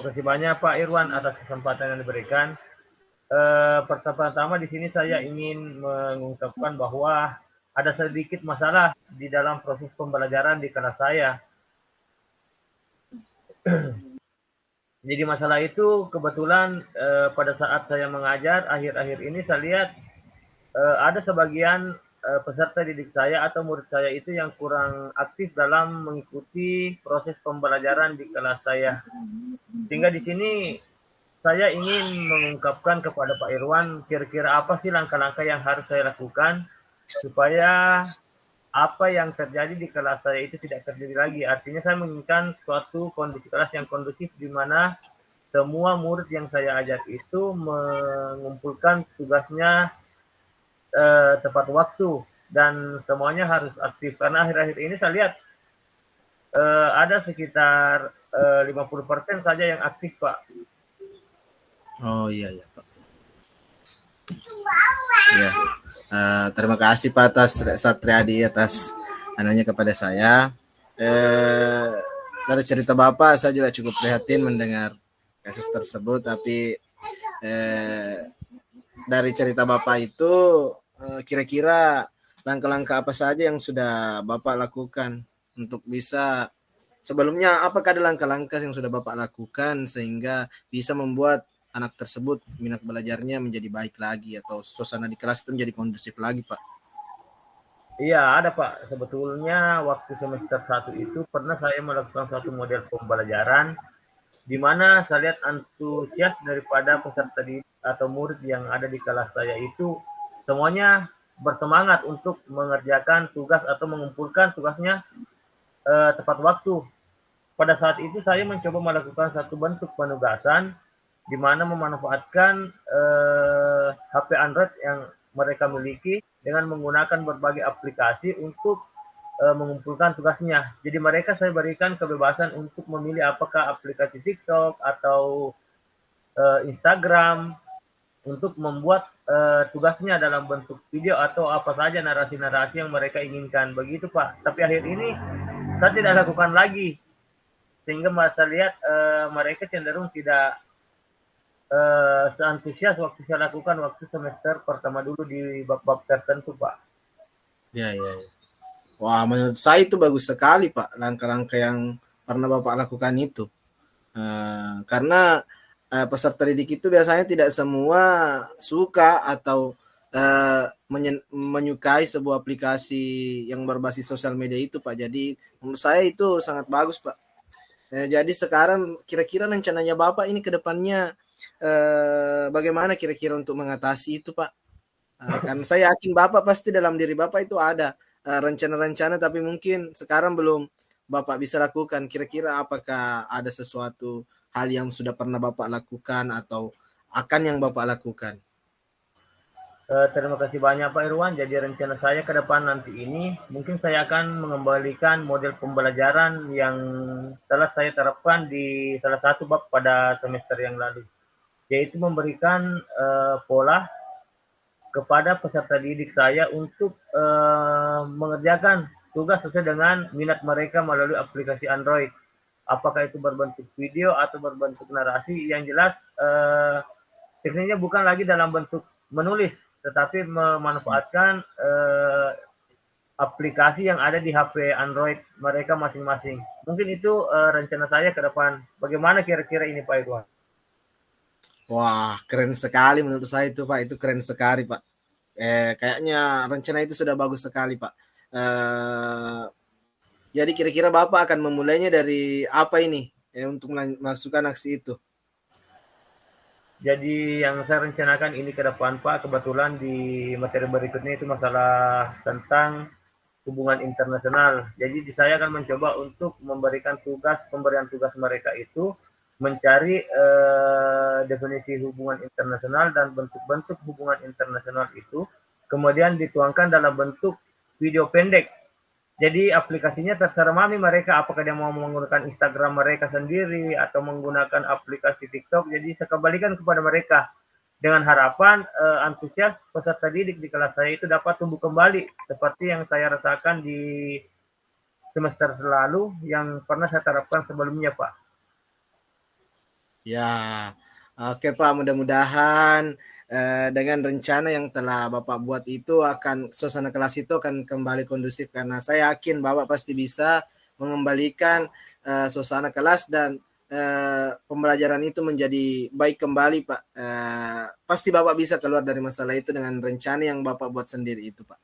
kasih banyak Pak Irwan atas kesempatan yang diberikan. Pertama-tama di sini saya ingin mengungkapkan bahwa ada sedikit masalah di dalam proses pembelajaran di kelas saya. Jadi masalah itu kebetulan pada saat saya mengajar akhir-akhir ini saya lihat ada sebagian peserta didik saya atau murid saya itu yang kurang aktif dalam mengikuti proses pembelajaran di kelas saya. Sehingga di sini saya ingin mengungkapkan kepada Pak Irwan kira-kira apa sih langkah-langkah yang harus saya lakukan supaya apa yang terjadi di kelas saya itu tidak terjadi lagi. Artinya saya menginginkan suatu kondisi kelas yang kondusif di mana semua murid yang saya ajar itu mengumpulkan tugasnya tepat waktu dan semuanya harus aktif. Karena akhir-akhir ini saya lihat ada sekitar 50% saja yang aktif, Pak. Oh iya Pak. Ya. Terima kasih Pak atas Satriadi atas ananya kepada saya. Dari cerita Bapak saya juga cukup prihatin mendengar kasus tersebut, tapi dari cerita Bapak itu kira-kira langkah-langkah apa saja yang sudah Bapak lakukan untuk bisa sebelumnya, apakah ada langkah-langkah yang sudah Bapak lakukan sehingga bisa membuat anak tersebut minat belajarnya menjadi baik lagi atau suasana di kelas itu menjadi kondusif lagi, Pak? Iya, ada Pak. Sebetulnya waktu semester 1 itu pernah saya melakukan satu model pembelajaran di mana saya lihat antusias daripada peserta didik atau murid yang ada di kelas saya itu semuanya bersemangat untuk mengerjakan tugas atau mengumpulkan tugasnya tepat waktu. Pada saat itu saya mencoba melakukan satu bentuk penugasan di mana memanfaatkan HP Android yang mereka miliki dengan menggunakan berbagai aplikasi untuk mengumpulkan tugasnya. Jadi mereka saya berikan kebebasan untuk memilih apakah aplikasi TikTok atau Instagram untuk membuat tugasnya dalam bentuk video atau apa saja narasi-narasi yang mereka inginkan. Begitu Pak. Tapi akhir ini saya tidak lakukan lagi sehingga saya lihat mereka cenderung tidak seantusias waktu saya lakukan waktu semester pertama dulu di bab-bab tertentu, Pak. Ya. Wah, menurut saya itu bagus sekali, Pak, langkah-langkah yang pernah Bapak lakukan itu. Karena peserta didik itu biasanya tidak semua suka atau menyukai sebuah aplikasi yang berbasis sosial media itu, Pak. Jadi menurut saya itu sangat bagus, Pak. Jadi sekarang kira-kira rencananya Bapak ini ke depannya bagaimana kira-kira untuk mengatasi itu, Pak? Kan saya yakin Bapak pasti dalam diri Bapak itu ada rencana-rencana, tapi mungkin sekarang belum Bapak bisa lakukan. Kira-kira apakah ada sesuatu hal yang sudah pernah Bapak lakukan atau akan yang Bapak lakukan? Terima kasih banyak Pak Irwan. Jadi rencana saya ke depan nanti ini, mungkin saya akan mengembalikan model pembelajaran yang telah saya terapkan di salah satu bab pada semester yang lalu, yaitu memberikan pola kepada peserta didik saya untuk mengerjakan tugas sesuai dengan minat mereka melalui aplikasi Android. Apakah itu berbentuk video atau berbentuk narasi, yang jelas tekniknya bukan lagi dalam bentuk menulis, tetapi memanfaatkan aplikasi yang ada di HP Android mereka masing-masing. Mungkin itu rencana saya ke depan. Bagaimana kira-kira ini Pak Irwan? Wah, keren sekali menurut saya itu, Pak. Itu keren sekali, Pak. Kayaknya rencana itu sudah bagus sekali, Pak. Jadi kira-kira Bapak akan memulainya dari apa ini untuk memasukkan aksi itu? Jadi yang saya rencanakan ini ke depan Pak, kebetulan di materi berikutnya itu masalah tentang hubungan internasional. Jadi saya akan mencoba untuk memberikan pemberian tugas mereka itu mencari definisi hubungan internasional dan bentuk-bentuk hubungan internasional itu, kemudian dituangkan dalam bentuk video pendek. Jadi aplikasinya terserah mami mereka, apakah dia mau menggunakan Instagram mereka sendiri atau menggunakan aplikasi TikTok. Jadi saya kembalikan kepada mereka dengan harapan antusias peserta didik di kelas saya itu dapat tumbuh kembali seperti yang saya rasakan di semester lalu yang pernah saya terapkan sebelumnya, Pak. Ya, oke Pak, mudah-mudahan dengan rencana yang telah Bapak buat itu akan suasana kelas itu akan kembali kondusif, karena saya yakin Bapak pasti bisa mengembalikan suasana kelas dan pembelajaran itu menjadi baik kembali Pak. Pasti Bapak bisa keluar dari masalah itu dengan rencana yang Bapak buat sendiri itu Pak.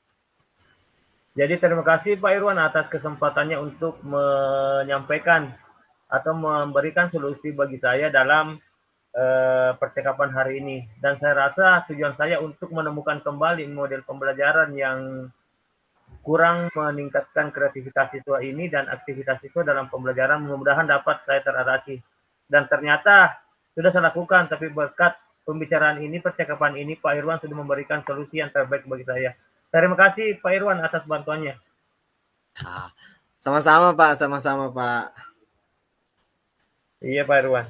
Jadi terima kasih Pak Irwan atas kesempatannya untuk menyampaikan atau memberikan solusi bagi saya dalam percakapan hari ini. Dan saya rasa tujuan saya untuk menemukan kembali model pembelajaran yang kurang meningkatkan kreativitas siswa ini dan aktivitas siswa dalam pembelajaran mudah-mudahan dapat saya teratasi. Dan ternyata sudah saya lakukan, tapi berkat pembicaraan ini, percakapan ini, Pak Irwan sudah memberikan solusi yang terbaik bagi saya. Terima kasih Pak Irwan atas bantuannya. Sama-sama Pak, sama-sama Pak. Iya Pak Irwan.